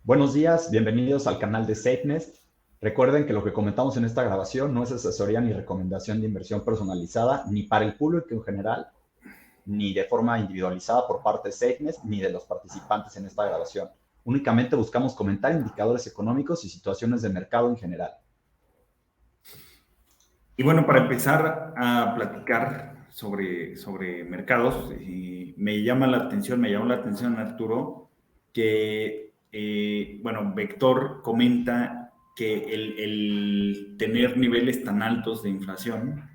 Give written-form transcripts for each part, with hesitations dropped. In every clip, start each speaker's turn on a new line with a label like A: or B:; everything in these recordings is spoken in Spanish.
A: Buenos días, bienvenidos al canal de SafeNest. Recuerden que lo que comentamos en esta grabación no es asesoría ni recomendación de inversión personalizada, ni para el público en general, ni de forma individualizada por parte de SafeNest, ni de los participantes en esta grabación. Únicamente buscamos comentar indicadores económicos y situaciones de mercado en general.
B: Y bueno, para empezar a platicar sobre mercados, me llamó la atención, Arturo, que, bueno, Vector comenta que el tener niveles tan altos de inflación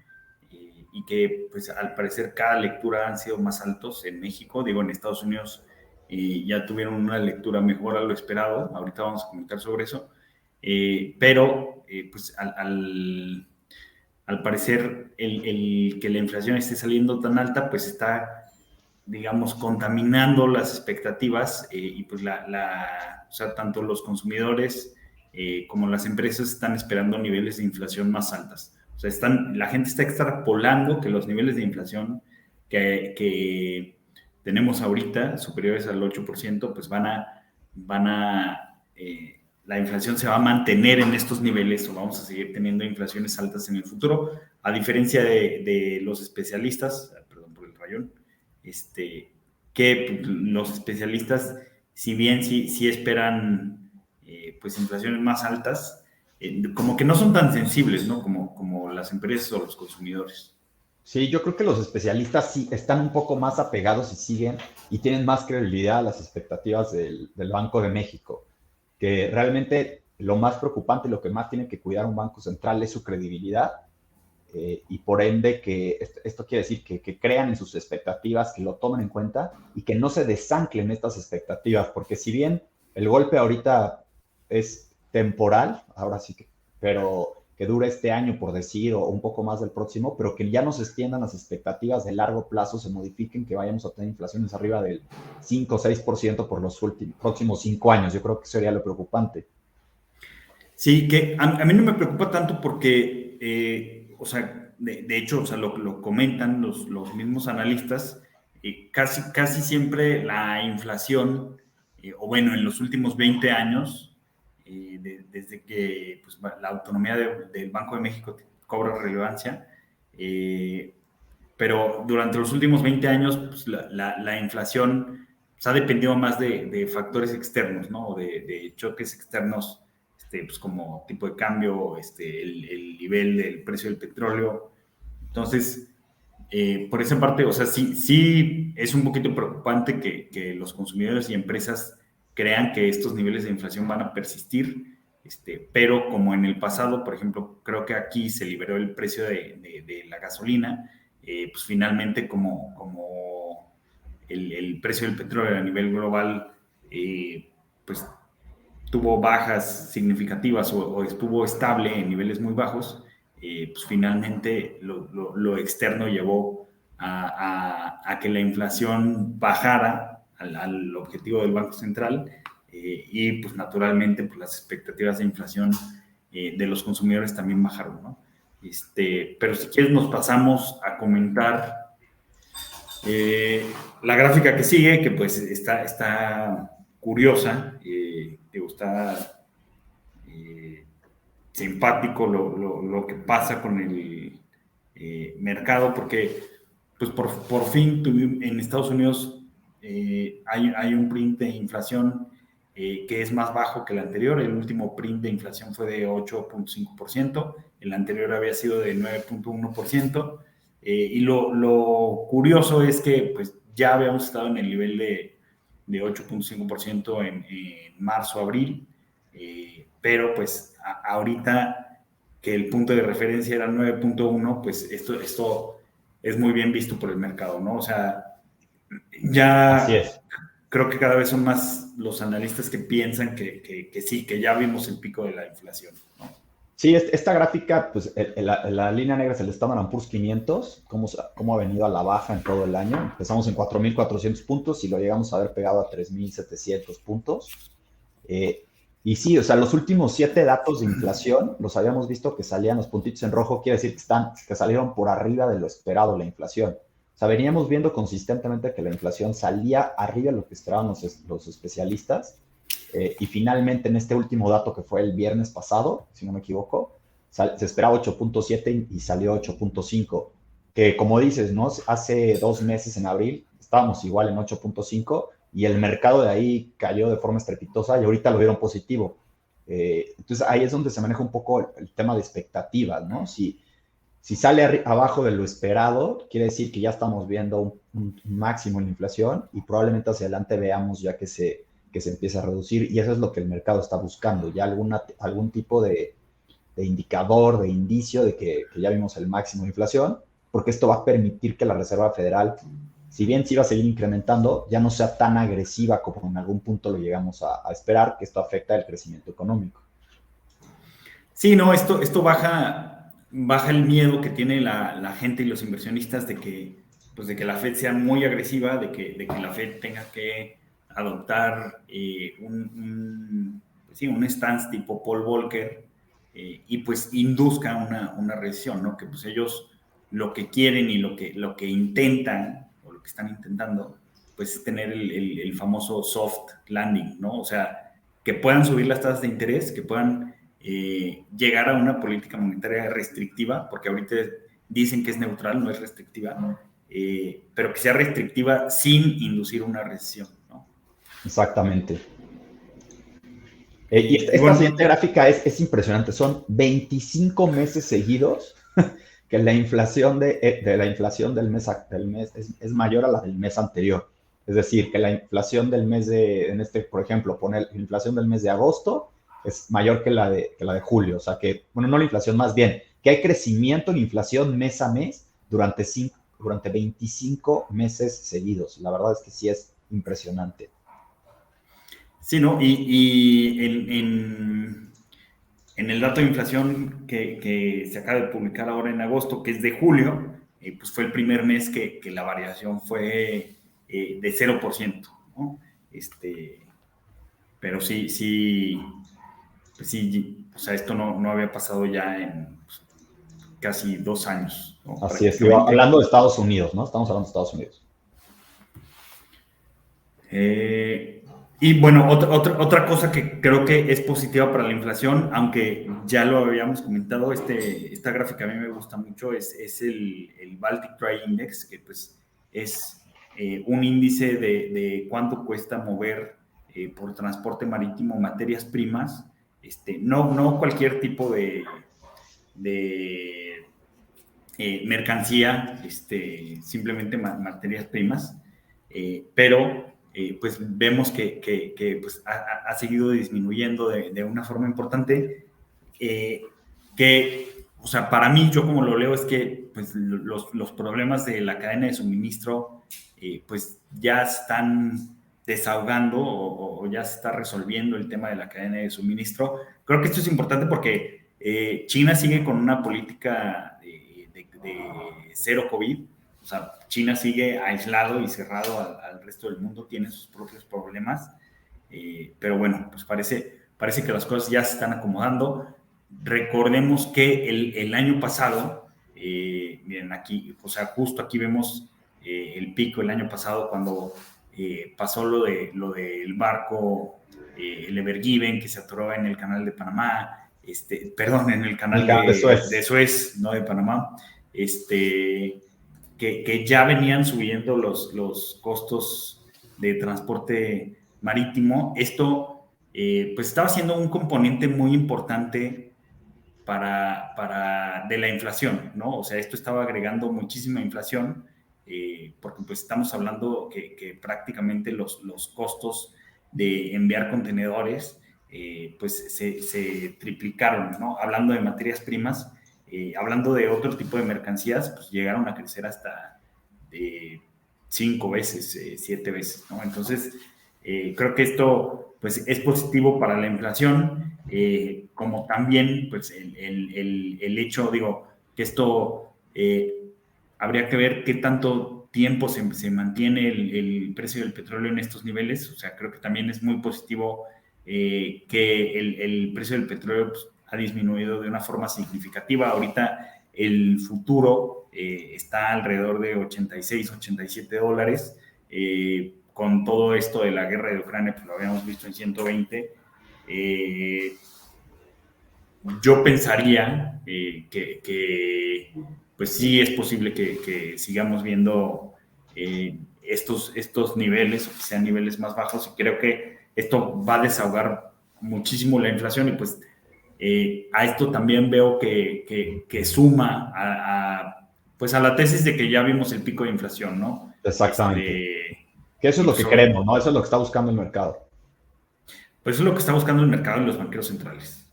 B: y que, pues, al parecer cada lectura han sido más altos en México, digo, en Estados Unidos ya tuvieron una lectura mejor a lo esperado, ahorita vamos a comentar sobre eso, pero, pues, al parecer, el que la inflación esté saliendo tan alta, pues está, digamos, contaminando las expectativas y pues o sea, tanto los consumidores como las empresas están esperando niveles de inflación más altas. O sea, la gente está extrapolando que los niveles de inflación que tenemos ahorita, superiores al 8%, pues la inflación se va a mantener en estos niveles o vamos a seguir teniendo inflaciones altas en el futuro, a diferencia de los especialistas, perdón por el rayón, que los especialistas, si bien sí esperan pues inflaciones más altas, como que no son tan sensibles, ¿no? Como las empresas o los consumidores.
A: Sí, yo creo que los especialistas sí están un poco más apegados y siguen y tienen más credibilidad a las expectativas del Banco de México, que realmente lo más preocupante, lo que más tiene que cuidar un banco central es su credibilidad y por ende que esto quiere decir que crean en sus expectativas, que lo tomen en cuenta y que no se desanclen estas expectativas, porque si bien el golpe ahorita es temporal, ahora sí que, pero que dure este año por decir o un poco más del próximo, pero que ya no se extiendan las expectativas de largo plazo, se modifiquen, que vayamos a tener inflaciones arriba del 5 o 6% por los próximos 5 años. Yo creo que sería lo preocupante.
B: Sí, que a mí no me preocupa tanto porque, o sea, de hecho, o sea, lo comentan los mismos analistas, casi siempre la inflación, o bueno, en los últimos 20 años, desde que pues, la autonomía del Banco de México cobra relevancia, eh, pero durante los últimos 20 años, pues, la inflación pues, ha dependido más de factores externos, ¿no? De choques externos, pues como tipo de cambio, el nivel del precio del petróleo. Entonces, por esa parte, o sea, sí es un poquito preocupante que los consumidores y empresas crean que estos niveles de inflación van a persistir, pero como en el pasado, por ejemplo, creo que aquí se liberó el precio de la gasolina, pues finalmente como el precio del petróleo a nivel global, pues tuvo bajas significativas o estuvo estable en niveles muy bajos, pues finalmente lo externo llevó a que la inflación bajara al objetivo del Banco Central y pues naturalmente pues, las expectativas de inflación de los consumidores también bajaron, ¿no? Pero si quieres nos pasamos a comentar la gráfica que sigue, que pues está curiosa, está simpático lo que pasa con el mercado, porque pues por fin en Estados Unidos hay un print de inflación que es más bajo que el anterior. El último print de inflación fue de 8.5%, el anterior había sido de 9.1%, y lo curioso es que pues ya habíamos estado en el nivel de 8.5% en marzo, abril, pero pues ahorita que el punto de referencia era 9.1, pues esto es muy bien visto por el mercado, ¿no? O sea,
A: Así
B: ya
A: es.
B: creo que cada vez son más los analistas que piensan que sí, que ya vimos el pico de la inflación, ¿no?
A: Sí, esta gráfica, pues la línea negra es el Standard Poor's 500, cómo ha venido a la baja en todo el año. Empezamos en 4.400 puntos y lo llegamos a haber pegado a 3.700 puntos. Eh, y sí, o sea, los últimos 7 datos de inflación los habíamos visto que salían los puntitos en rojo, quiere decir que salieron por arriba de lo esperado la inflación. O sea, veníamos viendo consistentemente que la inflación salía arriba de lo que esperaban los especialistas Y finalmente en este último dato que fue el viernes pasado, si no me equivoco, se esperaba 8.7 y salió 8.5, que como dices, ¿no? Hace 2 meses en abril estábamos igual en 8.5 y el mercado de ahí cayó de forma estrepitosa y ahorita lo vieron positivo. Entonces ahí es donde se maneja un poco el tema de expectativas, ¿no? Si sale abajo de lo esperado, quiere decir que ya estamos viendo un máximo en la inflación y probablemente hacia adelante veamos ya que se empieza a reducir y eso es lo que el mercado está buscando, ya algún tipo de indicador, de indicio de que ya vimos el máximo de inflación, porque esto va a permitir que la Reserva Federal, si bien sí va a seguir incrementando, ya no sea tan agresiva como en algún punto lo llegamos a esperar, que esto afecta el crecimiento económico.
B: Sí, no, esto baja el miedo que tiene la gente y los inversionistas pues de que la Fed sea muy agresiva, de que la Fed tenga que adoptar pues sí, un stance tipo Paul Volcker y pues induzca una recesión, ¿no? Que pues ellos lo que quieren y lo que intentan o lo que están intentando pues es tener el famoso soft landing, ¿no? O sea, que puedan subir las tasas de interés, que puedan llegar a una política monetaria restrictiva, porque ahorita dicen que es neutral, no es restrictiva, ¿no? Pero que sea restrictiva sin inducir una recesión, ¿no?
A: Exactamente. Y
B: Y
A: esta
B: bueno,
A: siguiente gráfica es impresionante. Son 25 meses seguidos que la inflación de la inflación del mes es mayor a la del mes anterior. Es decir, que la inflación del mes por ejemplo, poner la inflación del mes de agosto es mayor que la de julio. O sea que, bueno, no la inflación, más bien, que hay crecimiento en inflación mes a mes durante 25 meses seguidos. La verdad es que sí es impresionante.
B: sí, ¿no? Y en el dato de inflación que se acaba de publicar ahora en agosto, que es de julio, pues fue el primer mes que la variación fue de 0%, ¿no? Pero sí, pues sí, o sea, esto no había pasado ya en pues, casi 2 años, ¿no?
A: Así es,
B: Prácticamente.
A: hablando de Estados Unidos, ¿no? Estamos hablando de Estados Unidos.
B: Y bueno, otra cosa que creo que es positiva para la inflación, aunque ya lo habíamos comentado, esta gráfica a mí me gusta mucho, es el Baltic Dry Index, que pues es un índice de cuánto cuesta mover por transporte marítimo materias primas, no cualquier tipo de mercancía, simplemente materias primas, pero pues vemos que pues ha seguido disminuyendo de una forma importante, que, o sea, para mí, yo como lo leo, es que pues, los problemas de la cadena de suministro pues ya están desahogando o ya se está resolviendo el tema de la cadena de suministro. Creo que esto es importante porque China sigue con una política de cero COVID. O sea, China sigue aislado y cerrado al resto del mundo, tiene sus propios problemas, pero bueno, pues parece que las cosas ya se están acomodando. Recordemos que el año pasado, miren aquí, o sea, justo aquí vemos el pico el año pasado cuando pasó lo del barco, el Ever Given, que se atoró en el canal de Panamá, perdón, en el canal
A: De
B: de
A: Suez.
B: Suez, no de Panamá, que ya venían subiendo los costos de transporte marítimo. Esto pues estaba siendo un componente muy importante de la inflación, ¿no? O sea, esto estaba agregando muchísima inflación, porque pues estamos hablando que prácticamente los costos de enviar contenedores pues se triplicaron, ¿no? Hablando de materias primas, hablando de otro tipo de mercancías, pues llegaron a crecer hasta 5 veces, 7 veces, ¿no? Entonces, creo que esto pues es positivo para la inflación, como también pues el hecho, digo, que esto habría que ver qué tanto tiempo se mantiene el precio del petróleo en estos niveles. O sea, creo que también es muy positivo que el precio del petróleo pues, ha disminuido de una forma significativa. Ahorita el futuro está alrededor de $86, $87, con todo esto de la guerra de Ucrania, pues lo habíamos visto en 120. Yo pensaría pues sí es posible que sigamos viendo estos niveles, o que sean niveles más bajos, y creo que esto va a desahogar muchísimo la inflación, y pues a esto también veo que suma pues a la tesis de que ya vimos el pico de inflación, ¿no?
A: Exactamente. Que eso es lo
B: Pues,
A: que queremos, ¿no? Eso es lo que está buscando el mercado.
B: pues eso es lo que está buscando el mercado y los banqueros centrales.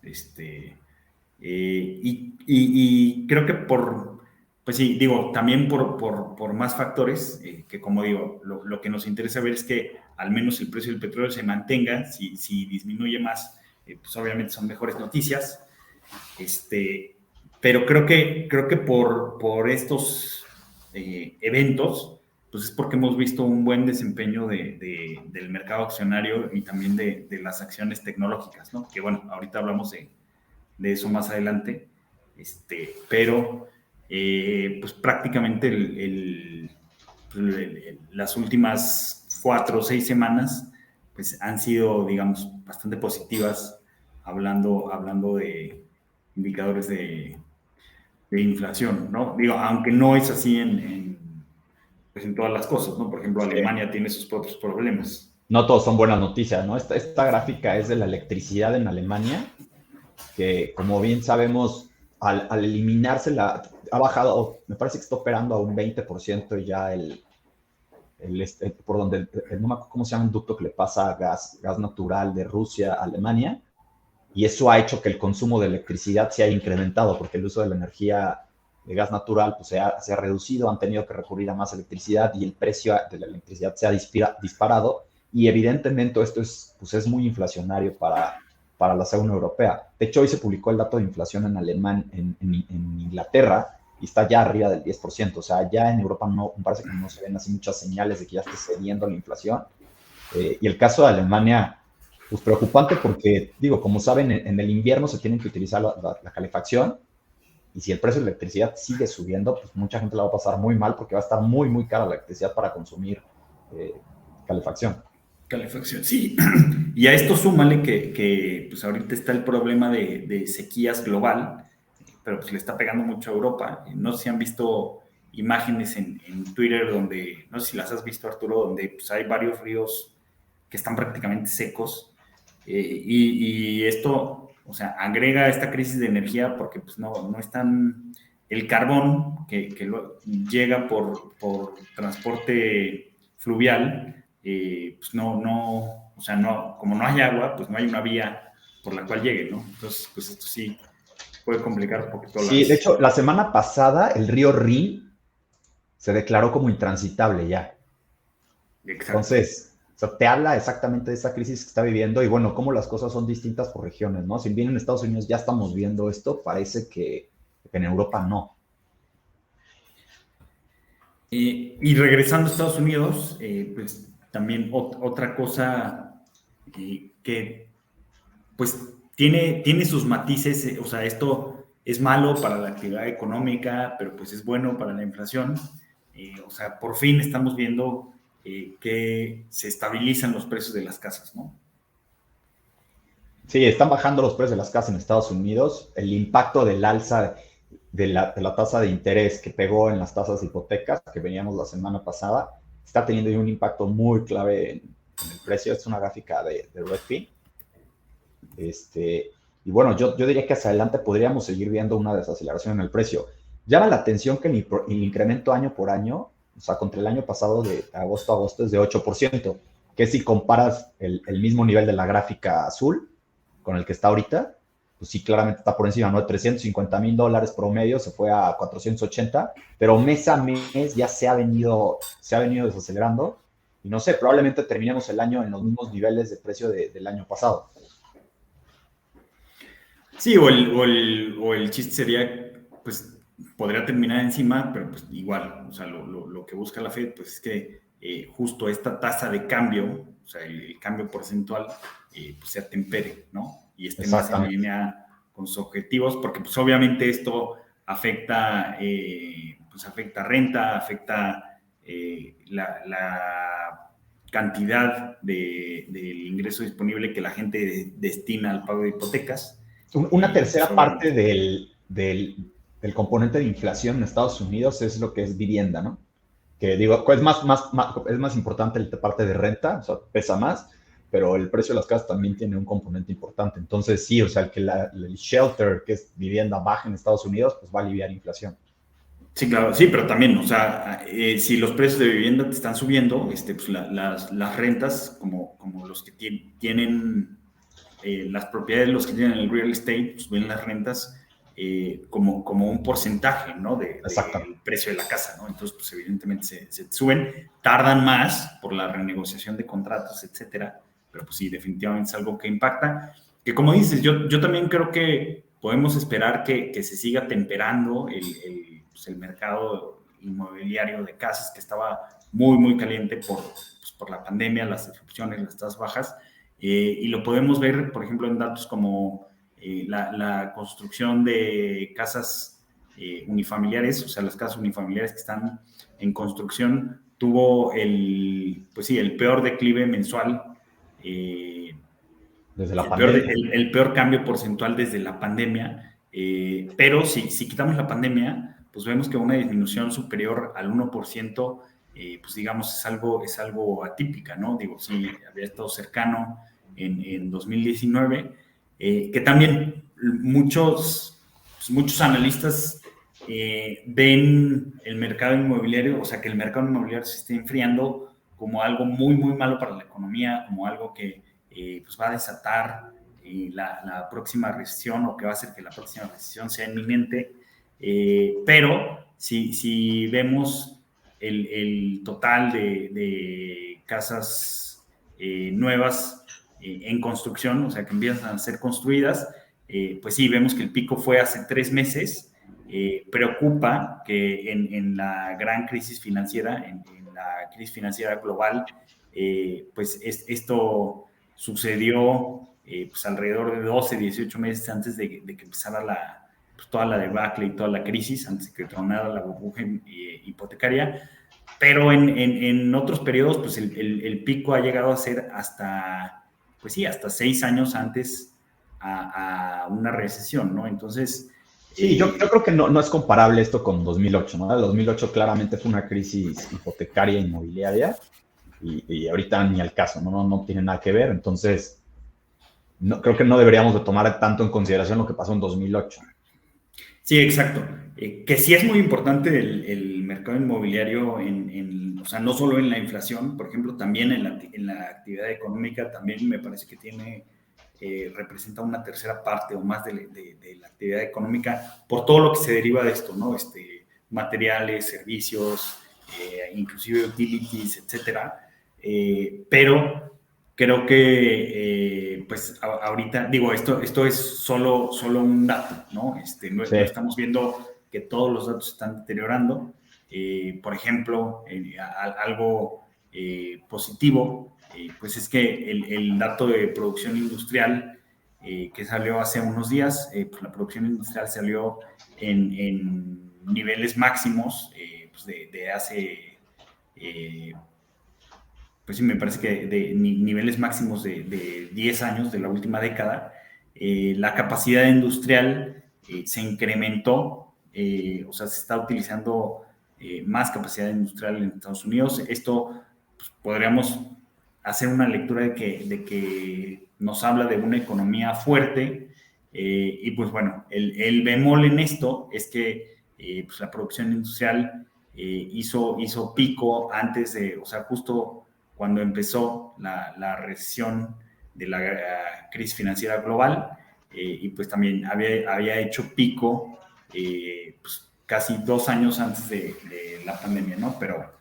B: Y creo que pues sí, digo, también por más factores, que como digo, lo que nos interesa ver es que al menos el precio del petróleo se mantenga. Si disminuye más, pues obviamente son mejores noticias. Pero creo que por estos eventos, pues es porque hemos visto un buen desempeño del mercado accionario y también de las acciones tecnológicas, ¿no? Que bueno, ahorita hablamos de eso más adelante, pero pues prácticamente las últimas 4 o 6 semanas pues han sido, digamos, bastante positivas, hablando de indicadores de inflación, ¿no? Digo, aunque no es así pues en todas las cosas, ¿no? Por ejemplo,
A: Sí.
B: Alemania tiene sus propios problemas.
A: No todos son buenas noticias, ¿no? Esta gráfica es de la electricidad en Alemania, que como bien sabemos, al eliminarse ha bajado, me parece que está operando a un 20% ya por donde, no me acuerdo cómo se llama un ducto que le pasa gas natural de Rusia a Alemania, y eso ha hecho que el consumo de electricidad se haya incrementado, porque el uso de la energía de gas natural pues, se ha reducido, han tenido que recurrir a más electricidad y el precio de la electricidad se ha disparado, y evidentemente esto es muy inflacionario para la zona europea. De hecho, hoy se publicó el dato de inflación en Inglaterra y está ya arriba del 10%. O sea, ya en Europa no, me parece que no se ven así muchas señales de que ya esté cediendo la inflación. Y el caso de Alemania, pues preocupante porque, digo, como saben, en el invierno se tienen que utilizar la calefacción, y si el precio de la electricidad sigue subiendo, pues mucha gente la va a pasar muy mal porque va a estar muy, muy cara la electricidad para consumir calefacción.
B: Calefacción, sí. Y a esto súmale que pues ahorita está el problema de sequías global, pero pues le está pegando mucho a Europa. No sé si han visto imágenes en Twitter donde, no sé si las has visto, Arturo, donde pues hay varios ríos que están prácticamente secos. Y esto, o sea, agrega esta crisis de energía porque pues no están el carbón que llega por transporte fluvial, pues o sea, como no hay agua, pues no hay una vía por la cual llegue, ¿no? Entonces, pues esto sí puede complicar un poquito
A: Sí, de hecho, la semana pasada el río Rin se declaró como intransitable ya.
B: Exacto.
A: Entonces, o sea, te habla exactamente de esa crisis que está viviendo y bueno, cómo las cosas son distintas por regiones, ¿no? Si bien en Estados Unidos ya estamos viendo esto, parece que en Europa no.
B: Y regresando a Estados Unidos, pues también otra cosa que pues tiene sus matices, o sea, esto es malo para la actividad económica, pero pues es bueno para la inflación. O sea, por fin estamos viendo que se estabilizan los precios de las casas, ¿no?
A: Sí, están bajando los precios de las casas en Estados Unidos. El impacto del alza de la tasa de interés que pegó en las tasas de hipotecas que veníamos la semana pasada está teniendo un impacto muy clave en el precio. Es una gráfica de Redfin. Y bueno, yo diría que hacia adelante podríamos seguir viendo una desaceleración en el precio. Llama la atención que el incremento año por año, o sea, contra el año pasado de agosto a agosto es de 8%, que si comparas el mismo nivel de la gráfica azul con el que está ahorita, pues sí, claramente está por encima, ¿no? De $350,000 promedio se fue a 480, pero mes a mes ya se ha venido desacelerando, y no sé, probablemente terminemos el año en los mismos niveles de precio del año pasado.
B: Sí, o el chiste sería, pues podría terminar encima, pero pues igual, o sea, lo que busca la Fed, pues es que justo esta tasa de cambio, o sea, el cambio porcentual, pues se atempere, ¿no? Y esté más en
A: Exactamente.
B: línea con sus objetivos, porque pues obviamente esto afecta, pues afecta renta, afecta cantidad del ingreso disponible que la gente destina al pago de hipotecas.
A: Una tercera parte del componente de inflación en Estados Unidos es lo que es vivienda, ¿no? Que digo, es más importante la parte de renta, o sea, pesa más, pero el precio de las casas también tiene un componente importante. Entonces, sí, o sea, el shelter, que es vivienda baja en Estados Unidos, pues va a aliviar inflación.
B: Sí, claro, sí, pero también, o sea, si los precios de vivienda te están subiendo, pues las rentas, como los que tienen las propiedades, los que tienen el real estate, pues ven las rentas como un porcentaje, ¿no? Del precio de la casa, ¿no? Entonces, pues evidentemente se suben, tardan más por la renegociación de contratos, etcétera, pero pues sí, definitivamente es algo que impacta. Que como dices, yo también creo que podemos esperar que se siga temperando el mercado inmobiliario de casas, que estaba muy, muy caliente por la pandemia, las disrupciones, las tasas bajas, y lo podemos ver, por ejemplo, en datos como la construcción de casas unifamiliares, o sea, las casas unifamiliares que están en construcción, tuvo el peor declive mensual,
A: desde la pandemia.
B: El peor cambio porcentual desde la pandemia, pero si quitamos la pandemia, pues vemos que una disminución superior al 1%, pues digamos, es algo atípica, ¿no? Digo, sí, había estado cercano en 2019, que también muchos analistas ven el mercado inmobiliario, o sea, que el mercado inmobiliario se está enfriando como algo muy, muy malo para la economía, como algo que pues va a desatar la próxima recesión, o que va a hacer que la próxima recesión sea inminente. Pero si vemos el total de casas nuevas en construcción, o sea, que empiezan a ser construidas, pues sí, vemos que el pico fue hace 3 meses. Preocupa que en la gran crisis financiera, en la crisis financiera global, pues esto sucedió pues alrededor de 12, 18 meses antes de que empezara pues toda la debacle y toda la crisis, antes de que tronara la burbuja hipotecaria. Pero en otros periodos, pues el pico ha llegado a ser hasta 6 años antes a una recesión, ¿no? Entonces...
A: Sí, yo creo que no es comparable esto con 2008, ¿no? El 2008 claramente fue una crisis hipotecaria inmobiliaria y ahorita ni al caso, no tiene nada que ver. Entonces, creo que no deberíamos de tomar tanto en consideración lo que pasó en 2008.
B: Sí, exacto. Que sí es muy importante el mercado inmobiliario, o sea, no solo en la inflación, por ejemplo, también en la actividad económica, también me parece que representa una tercera parte o más de la actividad económica por todo lo que se deriva de esto, ¿no? Materiales, servicios, inclusive utilities, etcétera. Pero creo que pues ahorita, digo, esto es solo un dato, ¿no? No estamos viendo que todos los datos se están deteriorando. Por ejemplo, algo positivo, pues es que el dato de producción industrial que salió hace unos días, pues la producción industrial salió en niveles máximos pues de hace... pues sí, me parece que de niveles máximos de 10 años de la última década. La capacidad industrial se incrementó, o sea, se está utilizando más capacidad industrial en Estados Unidos. Esto pues, podríamos hacer una lectura de que nos habla de una economía fuerte, y pues bueno, el bemol en esto es que pues la producción industrial hizo pico antes o sea, justo cuando empezó la recesión de la crisis financiera global, y pues también había hecho pico pues casi 2 años antes de la pandemia, ¿no? Pero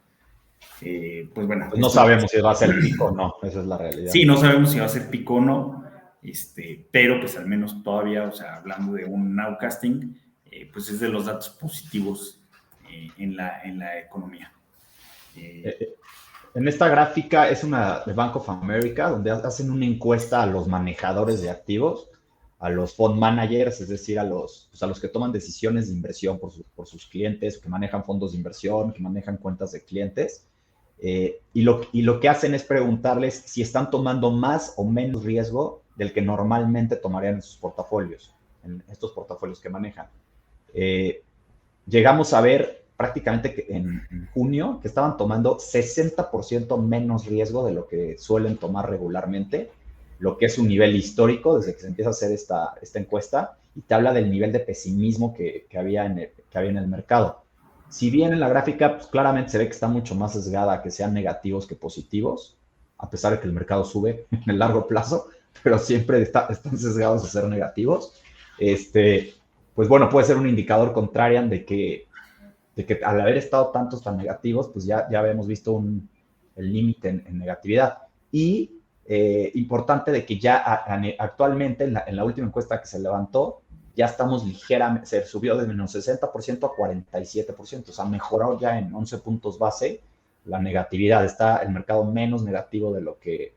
B: pues bueno.
A: Pues no sabemos si va a ser pico o no, esa es la realidad.
B: Sí, no sabemos si va a ser pico o no, pero pues al menos todavía, o sea, hablando de un nowcasting, pues es de los datos positivos en la economía.
A: En esta gráfica es una de Bank of America, donde hacen una encuesta a los manejadores de activos, a los fund managers, es decir, a los que toman decisiones de inversión por sus clientes, que manejan fondos de inversión, que manejan cuentas de clientes. Y lo que hacen es preguntarles si están tomando más o menos riesgo del que normalmente tomarían en sus portafolios, en estos portafolios que manejan. Llegamos a ver prácticamente que en junio que estaban tomando 60% menos riesgo de lo que suelen tomar regularmente, lo que es un nivel histórico desde que se empieza a hacer esta encuesta, y te habla del nivel de pesimismo que había en el mercado. Si bien en la gráfica pues, claramente se ve que está mucho más sesgada a que sean negativos que positivos, a pesar de que el mercado sube en el largo plazo, pero siempre están sesgados a ser negativos. Pues bueno, puede ser un indicador contrarian de que al haber estado tantos tan negativos, pues ya habíamos visto el límite en negatividad. Y importante de que ya actualmente, en la última encuesta que se levantó, ya estamos ligeramente, se subió de menos 60% a 47%, o sea, mejoró ya en 11 puntos base la negatividad. Está el mercado menos negativo de lo que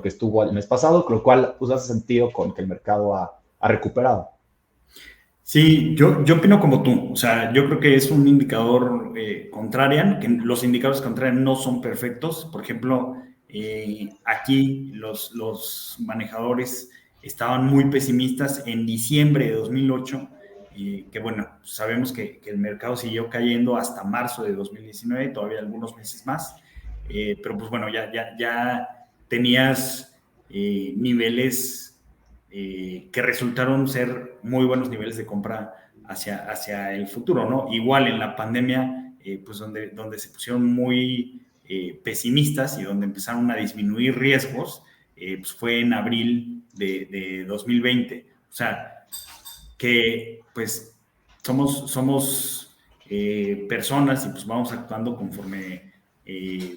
A: estuvo el mes pasado, lo cual pues hace sentido con que el mercado ha recuperado.
B: Sí, yo opino como tú. O sea, yo creo que es un indicador contrarian, que los indicadores contrarian no son perfectos. Por ejemplo, aquí los manejadores estaban muy pesimistas en diciembre de 2008, que bueno, sabemos que el mercado siguió cayendo hasta marzo de 2019, todavía algunos meses más, pero pues bueno, ya tenías niveles que resultaron ser muy buenos niveles de compra hacia el futuro, ¿no? Igual en la pandemia, pues donde se pusieron muy pesimistas y donde empezaron a disminuir riesgos, pues fue en abril de 2020. O sea, que pues somos personas y pues vamos actuando conforme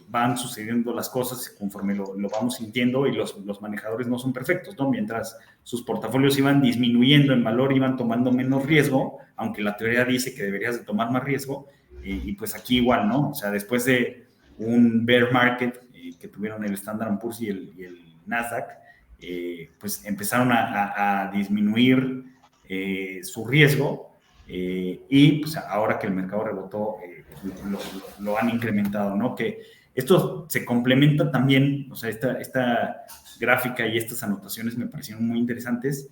B: van sucediendo las cosas, conforme lo vamos sintiendo, y los manejadores no son perfectos, ¿no? Mientras sus portafolios iban disminuyendo en valor, iban tomando menos riesgo, aunque la teoría dice que deberías de tomar más riesgo, y pues aquí igual, ¿no? O sea, después de un bear market que tuvieron el Standard & Poor's y el Nasdaq, pues empezaron a disminuir su riesgo, y pues ahora que el mercado rebotó, lo han incrementado, ¿no? Que esto se complementa también, o sea, esta gráfica y estas anotaciones me parecieron muy interesantes,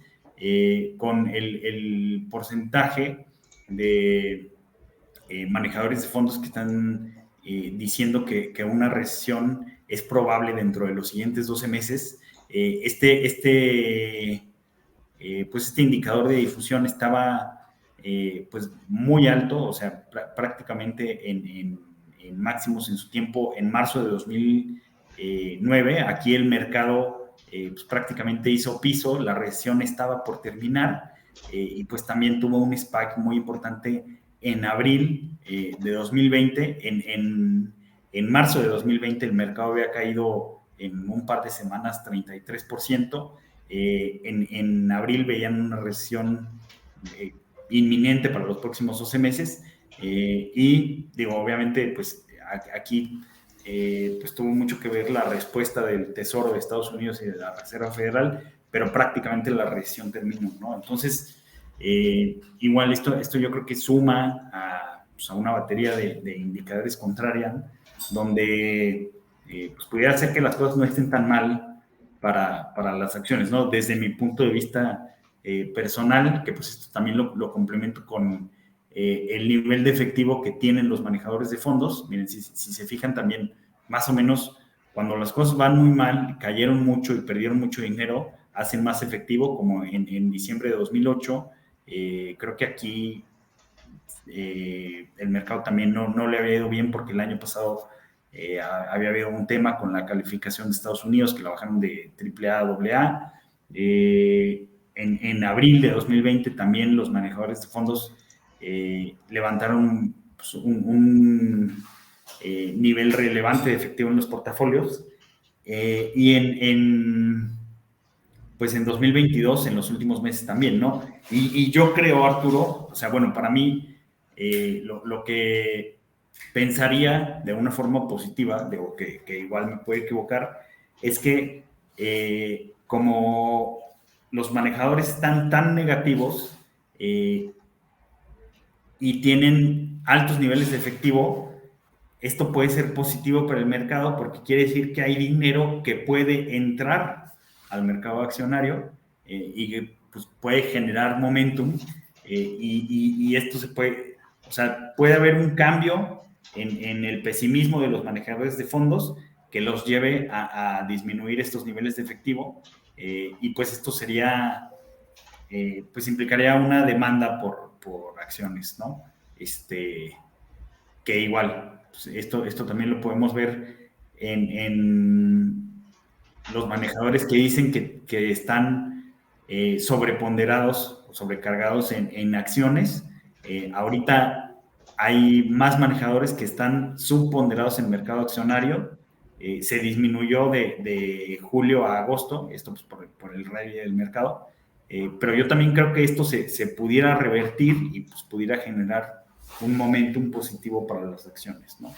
B: con el porcentaje de manejadores de fondos que están diciendo que una recesión es probable dentro de los siguientes 12 meses. Pues este indicador de difusión estaba pues muy alto, o sea, prácticamente en máximos en su tiempo en marzo de 2009. Aquí el mercado pues prácticamente hizo piso, la recesión estaba por terminar, y pues también tuvo un spike muy importante en abril de 2020. En marzo de 2020 el mercado había caído en un par de semanas 33%. En abril veían una recesión inminente para los próximos 12 meses, y digo, obviamente, pues aquí pues tuvo mucho que ver la respuesta del Tesoro de Estados Unidos y de la Reserva Federal, pero prácticamente la recesión terminó, ¿no? Entonces, igual esto yo creo que suma pues a una batería de indicadores contrarian, donde pues pudiera ser que las cosas no estén tan mal para las acciones, ¿no? Desde mi punto de vista personal, que pues esto también lo complemento con el nivel de efectivo que tienen los manejadores de fondos. Miren, si se fijan también, más o menos, cuando las cosas van muy mal, cayeron mucho y perdieron mucho dinero, hacen más efectivo, como en diciembre de 2008. Creo que aquí el mercado también no le había ido bien, porque el año pasado había habido un tema con la calificación de Estados Unidos, que la bajaron de AAA a AA. En abril de 2020 también los manejadores de fondos levantaron pues, un nivel relevante de efectivo en los portafolios, y pues en 2022, en los últimos meses también, ¿no? Y yo creo, Arturo, o sea, bueno, para mí lo que pensaría de una forma positiva, digo que igual me puede equivocar, es que como los manejadores están tan negativos y tienen altos niveles de efectivo, esto puede ser positivo para el mercado porque quiere decir que hay dinero que puede entrar al mercado accionario y que pues, puede generar momentum y esto se puede, o sea, puede haber un cambio en el pesimismo de los manejadores de fondos que los lleve a disminuir estos niveles de efectivo y pues esto sería, pues implicaría una demanda por acciones, ¿no? Que igual, pues esto también lo podemos ver en los manejadores que dicen que están sobreponderados o sobrecargados en acciones. Ahorita hay más manejadores que están subponderados en el mercado accionario. Se disminuyó de julio a agosto, esto pues por el rally del mercado. Pero yo también creo que esto se pudiera revertir y pues pudiera generar un momentum positivo para las acciones, ¿no?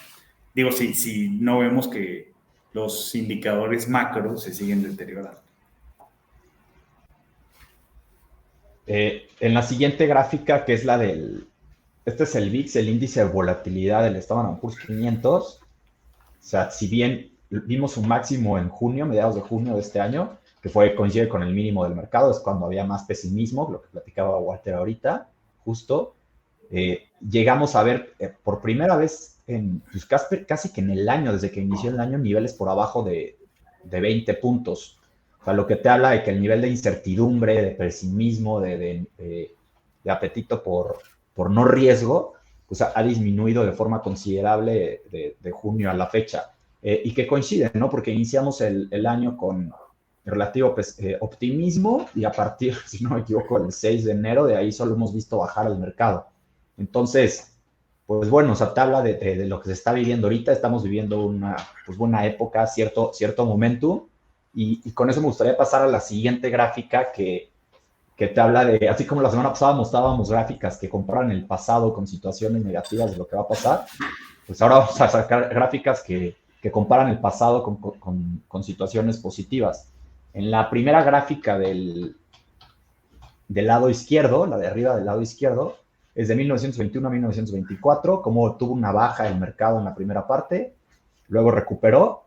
B: Digo, si no vemos que los indicadores macro se siguen deteriorando.
A: En la siguiente gráfica, que es la este es el VIX, el índice de volatilidad del Standard & Poor's 500. O sea, si bien vimos un máximo en junio, mediados de junio de este año, que coincide con el mínimo del mercado, es cuando había más pesimismo, lo que platicaba Walter ahorita, justo. Llegamos a ver por primera vez, pues casi que en el año, desde que inició el año, niveles por abajo de 20 puntos. O sea, lo que te habla de que el nivel de incertidumbre, de pesimismo, de apetito por no riesgo, pues ha disminuido de forma considerable de junio a la fecha. Y que coincide, ¿no? Porque iniciamos el año con relativo optimismo y a partir, si no me equivoco, el 6 de enero, de ahí solo hemos visto bajar el mercado. Entonces, pues bueno, o sea, te habla de lo que se está viviendo ahorita. Estamos viviendo una pues buena época, cierto momentum. Y con eso me gustaría pasar a la siguiente gráfica que te habla de, así como la semana pasada mostrábamos gráficas que comparan el pasado con situaciones negativas de lo que va a pasar, pues ahora vamos a sacar gráficas que comparan el pasado con situaciones positivas. En la primera gráfica del lado izquierdo, la de arriba del lado izquierdo, es de 1921 a 1924, como tuvo una baja el mercado en la primera parte, luego recuperó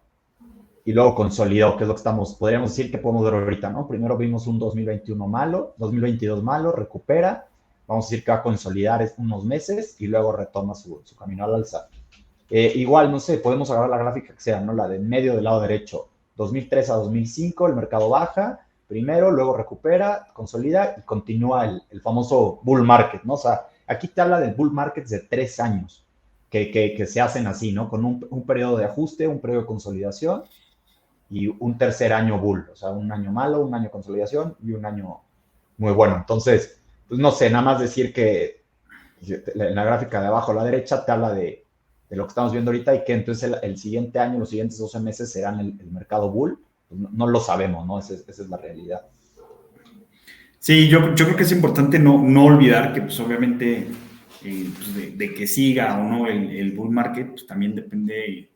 A: y luego consolidó, que es lo que podríamos decir que podemos ver ahorita, ¿no? Primero vimos un 2021 malo, 2022 malo, recupera, vamos a decir que va a consolidar unos meses y luego retoma su camino al alza. Igual, no sé, podemos agarrar la gráfica que sea, ¿no? La de medio del lado derecho, 2003 a 2005, el mercado baja, primero, luego recupera, consolida y continúa el famoso bull market, ¿no? O sea, aquí te habla del bull market de 3 años, que se hacen así, ¿no? Con un periodo de ajuste, un periodo de consolidación y un tercer año bull, o sea, un año malo, un año de consolidación y un año muy bueno. Entonces, pues no sé, nada más decir que en la gráfica de abajo a la derecha te habla de lo que estamos viendo ahorita y que entonces el siguiente año, los siguientes 12 meses serán el mercado bull. Pues no lo sabemos, ¿no? Esa es la realidad.
B: Sí, yo creo que es importante no olvidar que pues obviamente pues de que siga o no el bull market, pues también depende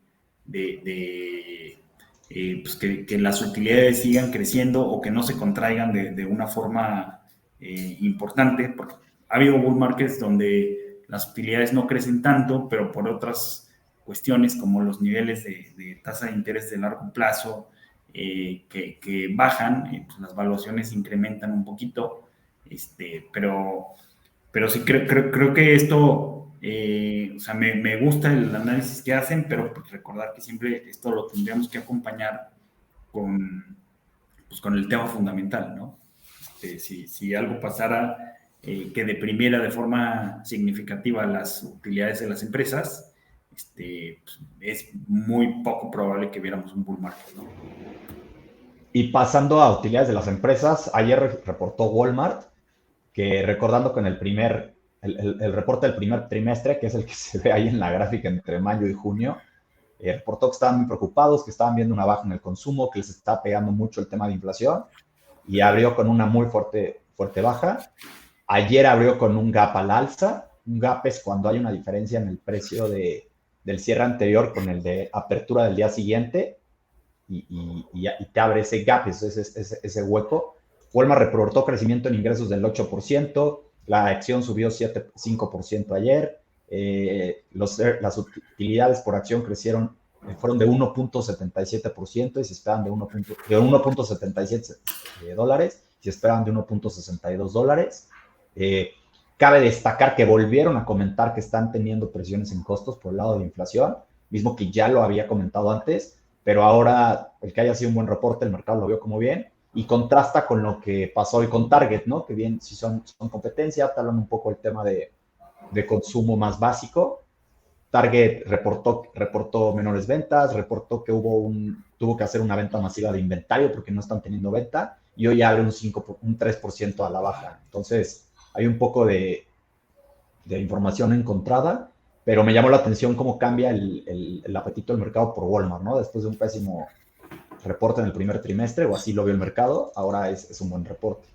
B: pues que las utilidades sigan creciendo o que no se contraigan de una forma importante, porque ha habido bull markets donde las utilidades no crecen tanto, pero por otras cuestiones como los niveles de tasa de interés de largo plazo que bajan, pues las valuaciones incrementan un poquito, pero sí creo que esto, o sea, me gusta el análisis que hacen, pero pues recordar que siempre esto lo tendríamos que acompañar pues con el tema fundamental, ¿no? Si algo pasara que deprimiera de forma significativa las utilidades de las empresas, pues es muy poco probable que viéramos un bull market, ¿no?
A: Y pasando a utilidades de las empresas, ayer reportó Walmart que recordando con el reporte del primer trimestre, que es el que se ve ahí en la gráfica entre mayo y junio, reportó que estaban muy preocupados, que estaban viendo una baja en el consumo, que les está pegando mucho el tema de inflación y abrió con una muy fuerte baja. Ayer abrió con un gap al alza. Un gap es cuando hay una diferencia en el precio del cierre anterior con el de apertura del día siguiente y te abre ese gap, ese hueco. Walmart reportó crecimiento en ingresos del 8%, la acción subió 5% ayer, Las utilidades por acción fueron de 1.77% y se esperan de 1.77 dólares y se esperan de 1.62 dólares. Cabe destacar que volvieron a comentar que están teniendo presiones en costos por el lado de inflación, mismo que ya lo había comentado antes, pero ahora el que haya sido un buen reporte, el mercado lo vio como bien y contrasta con lo que pasó hoy con Target, ¿no? Que bien, si son competencia, te hablan un poco el tema de consumo más básico. Target reportó menores ventas, reportó que tuvo que hacer una venta masiva de inventario porque no están teniendo venta y hoy abre un 3% a la baja. Entonces, hay un poco de información encontrada, pero me llamó la atención cómo cambia el apetito del mercado por Walmart, ¿no? Después de un pésimo reporte en el primer trimestre, o así lo vio el mercado, ahora es un buen reporte.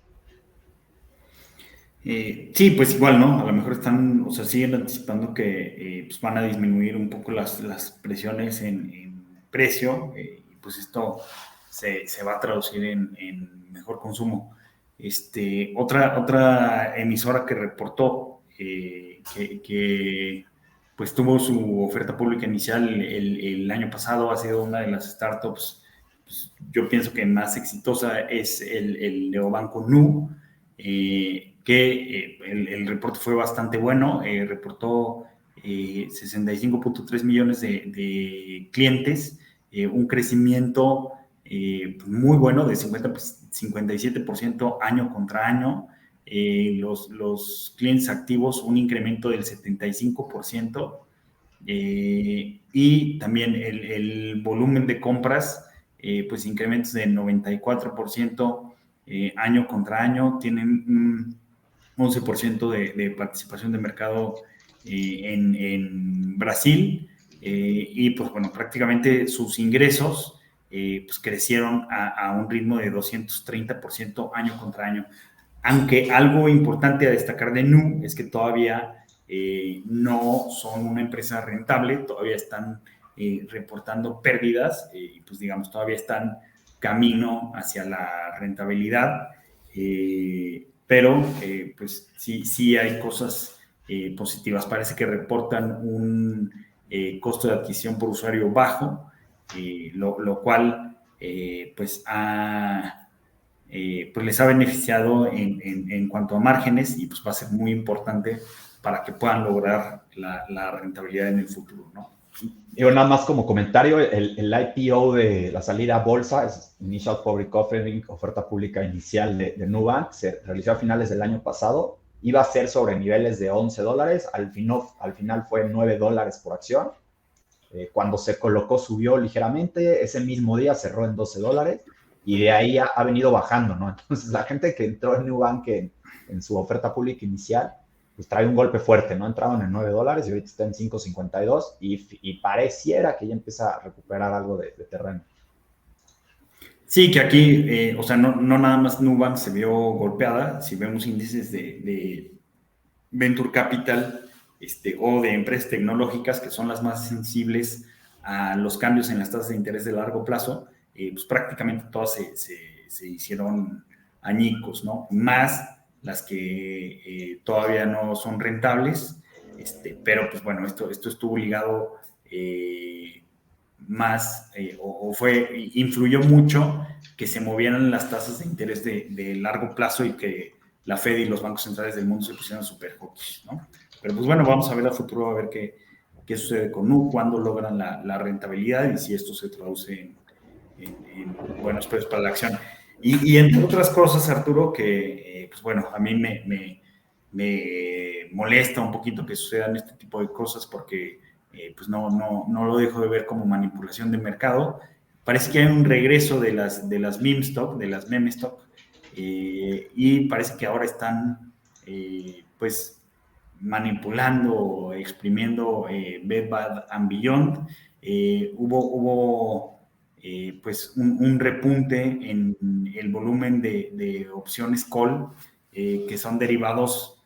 B: Sí, pues igual, ¿no? A lo mejor están, o sea, siguen anticipando que pues van a disminuir un poco las presiones en precio, y pues esto se va a traducir en mejor consumo. Otra emisora que reportó que pues tuvo su oferta pública inicial el año pasado, ha sido una de las startups, pues, yo pienso que más exitosa, es el neobanco Nu, que el reporte fue bastante bueno, reportó 65.3 millones de clientes, un crecimiento muy bueno de 57% año contra año, los clientes activos un incremento del 75%, y también el volumen de compras, pues incrementos del 94% año contra año, tienen un 11% de participación de mercado en Brasil, y pues bueno, prácticamente sus ingresos pues crecieron a un ritmo de 230% año contra año. Aunque algo importante a destacar de Nu es que todavía no son una empresa rentable, todavía están reportando pérdidas, y pues digamos, todavía están camino hacia la rentabilidad, pero pues sí hay cosas positivas. Parece que reportan un costo de adquisición por usuario bajo, lo cual pues pues les ha beneficiado en cuanto a márgenes, y pues va a ser muy importante para que puedan lograr la rentabilidad en el futuro, ¿no?
A: Y nada más como comentario, el IPO de la salida a bolsa, es Initial Public Offering, oferta pública inicial de Nubank, se realizó a finales del año pasado, iba a ser sobre niveles de $11, al final fue $9 por acción. Cuando se colocó subió ligeramente, ese mismo día cerró en $12 y de ahí ha venido bajando, ¿no? Entonces la gente que entró en Nubank en su oferta pública inicial, pues trae un golpe fuerte, ¿no? Entraron en $9 y ahorita está en 5.52 y pareciera que ya empieza a recuperar algo de terreno.
B: Sí, que aquí, o sea, no nada más Nubank se vio golpeada. Si vemos índices de Venture Capital, o de empresas tecnológicas, que son las más sensibles a los cambios en las tasas de interés de largo plazo, pues prácticamente todas se hicieron añicos, ¿no? Más las que todavía no son rentables, pero pues bueno, esto estuvo ligado más, influyó mucho que se movieran las tasas de interés de largo plazo y que la Fed y los bancos centrales del mundo se pusieron súper hawkish, ¿no? Pero pues bueno, vamos a ver a futuro, a ver qué sucede con Nu, cuándo logran la rentabilidad y si esto se traduce en buenos precios para la acción. Y entre otras cosas, Arturo, que pues bueno, a mí me molesta un poquito que sucedan este tipo de cosas, porque pues no lo dejo de ver como manipulación de mercado. Parece que hay un regreso de las meme stock, de las meme stock, y parece que ahora están pues manipulando, exprimiendo Bed Bath & Beyond. Hubo pues un repunte en el volumen de opciones call, que son derivados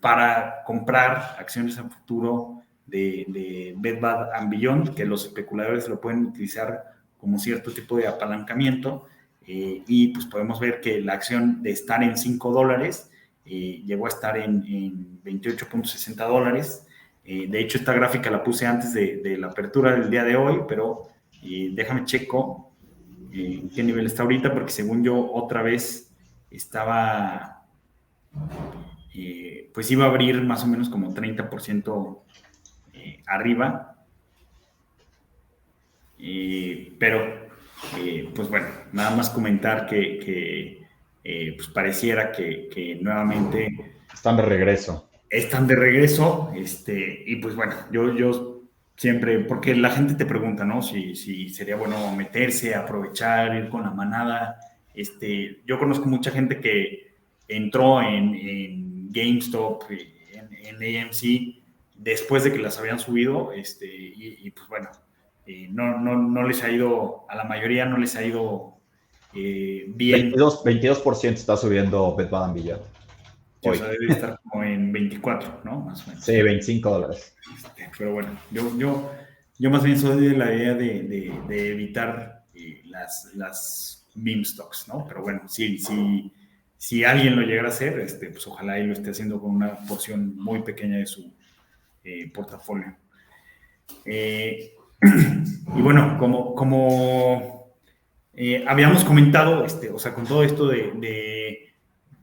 B: para comprar acciones en futuro de Bed Bath & Beyond, que los especuladores lo pueden utilizar como cierto tipo de apalancamiento, y pues podemos ver que la acción de estar en $5 llegó a estar en $28.60, De hecho, esta gráfica la puse antes de la apertura del día de hoy, pero déjame checo en qué nivel está ahorita, porque según yo otra vez estaba, pues iba a abrir más o menos como 30% arriba, pero pues bueno, nada más comentar que pues pareciera que nuevamente
A: están de regreso.
B: Están de regreso, y pues bueno, yo siempre, porque la gente te pregunta, ¿no? Si sería bueno meterse, aprovechar, ir con la manada. Yo conozco mucha gente que entró en GameStop, en AMC, después de que las habían subido, y pues bueno, no les ha ido, a la mayoría no les ha ido bien.
A: 22% está subiendo Bed Bath & Beyond.
B: O sea, debe estar como en 24, ¿no? Más o menos.
A: Sí, $25.
B: Pero bueno, yo más bien soy de la idea de evitar las meme stocks, ¿no? Pero bueno, si alguien lo llegara a hacer, pues ojalá y lo esté haciendo con una porción muy pequeña de su portafolio. Y bueno, como habíamos comentado, o sea, con todo esto de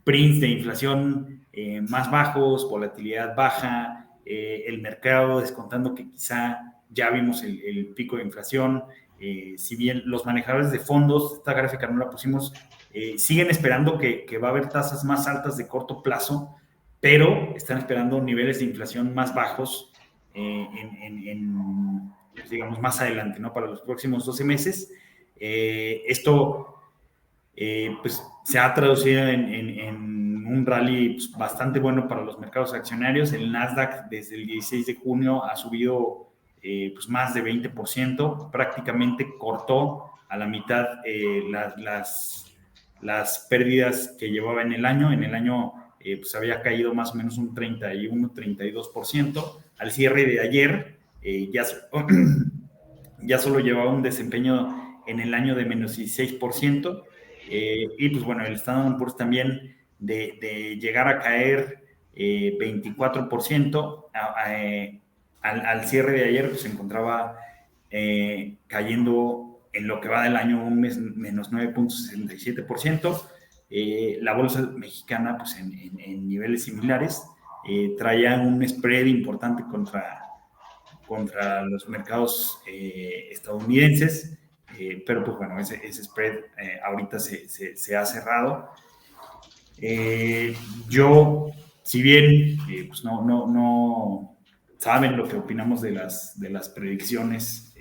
B: prints de inflación más bajos, volatilidad baja, el mercado descontando que quizá ya vimos el pico de inflación, si bien los manejadores de fondos, esta gráfica no la pusimos, siguen esperando que va a haber tasas más altas de corto plazo, pero están esperando niveles de inflación más bajos digamos, más adelante, ¿no? Para los próximos 12 meses. Esto pues se ha traducido en un rally pues, bastante bueno para los mercados accionarios. El Nasdaq desde el 16 de junio ha subido pues más de 20%, prácticamente cortó a la mitad las pérdidas que llevaba en el año. En el año pues había caído más o menos un 31-32%. Al cierre de ayer ya solo llevaba un desempeño en el año de menos 16%. Y pues bueno, el Standard & Poor's también de llegar a caer 24% al cierre de ayer, pues se encontraba cayendo en lo que va del año un mes menos 9.67%. La bolsa mexicana, pues en niveles similares, traía un spread importante contra los mercados estadounidenses. Pero pues bueno, ese spread ahorita se ha cerrado. Yo, si bien pues no saben lo que opinamos de las predicciones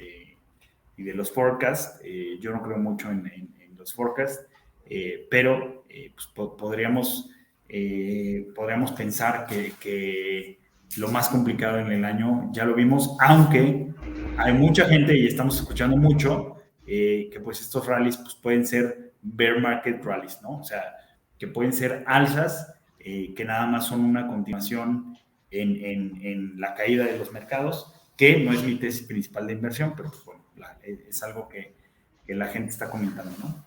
B: y de los forecasts, yo no creo mucho en los forecasts, pero pues podríamos pensar que lo más complicado en el año ya lo vimos, aunque hay mucha gente y estamos escuchando mucho que pues estos rallies pues pueden ser bear market rallies, ¿no? O sea, que pueden ser alzas que nada más son una continuación en la caída de los mercados, que no es mi tesis principal de inversión, pero pues bueno, es algo que la gente está comentando, ¿no?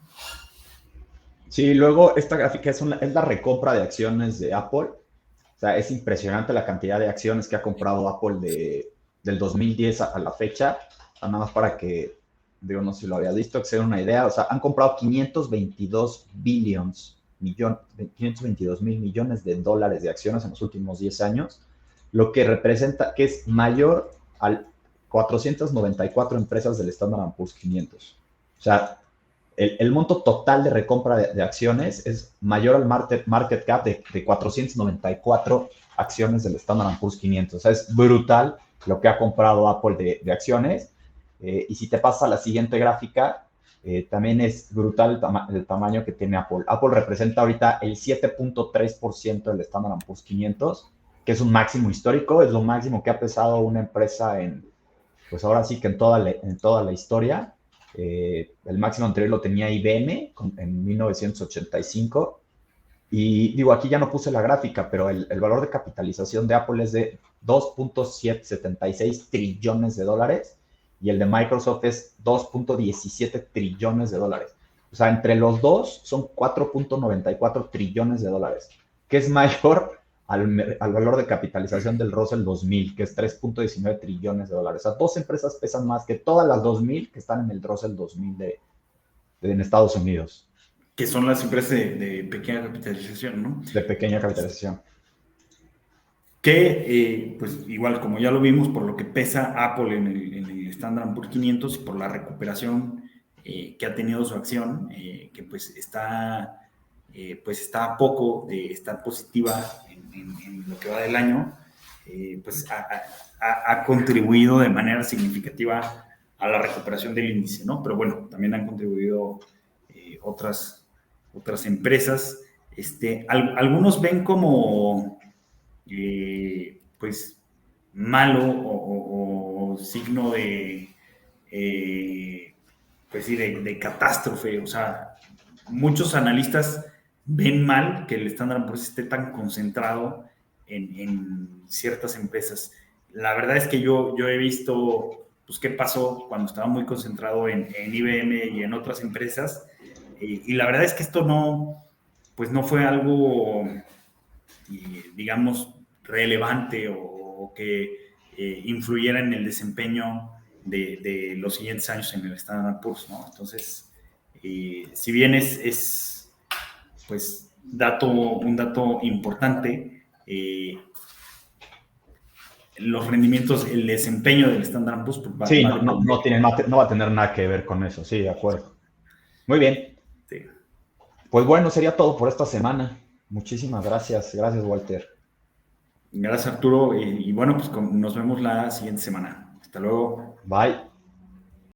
A: Sí, luego esta gráfica es la recompra de acciones de Apple. O sea, es impresionante la cantidad de acciones que ha comprado Apple del 2010 a la fecha. O sea, nada más para que, digo, no sé si lo había visto, que se den una idea. O sea, han comprado 522 mil millones de dólares de acciones en los últimos 10 años, lo que representa que es mayor a 494 empresas del Standard & Poor's 500. O sea, el monto total de recompra de acciones es mayor al market cap de 494 acciones del Standard & Poor's 500. O sea, es brutal lo que ha comprado Apple de acciones. Y si te pasa a la siguiente gráfica, también es brutal el tamaño que tiene Apple. Apple representa ahorita el 7.3% del Standard & Poor's 500, que es un máximo histórico, es lo máximo que ha pesado una empresa pues ahora sí que en toda la historia. El máximo anterior lo tenía IBM en 1985. Y digo, aquí ya no puse la gráfica, pero el valor de capitalización de Apple es de 2.76 trillones de dólares y el de Microsoft es 2.17 trillones de dólares. O sea, entre los dos son 4.94 trillones de dólares, que es mayor al valor de capitalización del Russell 2000, que es 3.19 trillones de dólares. O sea, 2 empresas pesan más que todas las 2000 que están en el Russell 2000 en Estados Unidos.
B: Que son las empresas de pequeña capitalización, ¿no?
A: De pequeña capitalización.
B: Que, pues igual, como ya lo vimos, por lo que pesa Apple en el Standard & Poor's 500 y por la recuperación que ha tenido su acción, que pues está a poco de estar positiva en lo que va del año, pues ha contribuido de manera significativa a la recuperación del índice, ¿no? Pero bueno, también han contribuido otras empresas. Algunos ven como pues malo o signo de pues sí, de catástrofe. O sea, muchos analistas ven mal que el Standard & Poor's esté tan concentrado en ciertas empresas. La verdad es que yo he visto pues qué pasó cuando estaba muy concentrado en IBM y en otras empresas, y la verdad es que esto no fue algo digamos relevante o que influyera en el desempeño de los siguientes años en el Standard & Poor's, ¿no? Entonces, si bien es pues un dato importante, los rendimientos, el desempeño del Standard & Poor's pues,
A: sí, no va a tener nada que ver con eso, sí, de acuerdo. Muy bien.
B: Sí.
A: Pues bueno, sería todo por esta semana. Muchísimas gracias. Gracias, Walter.
B: Gracias, Arturo. Y bueno, pues nos vemos la siguiente semana. Hasta luego.
A: Bye.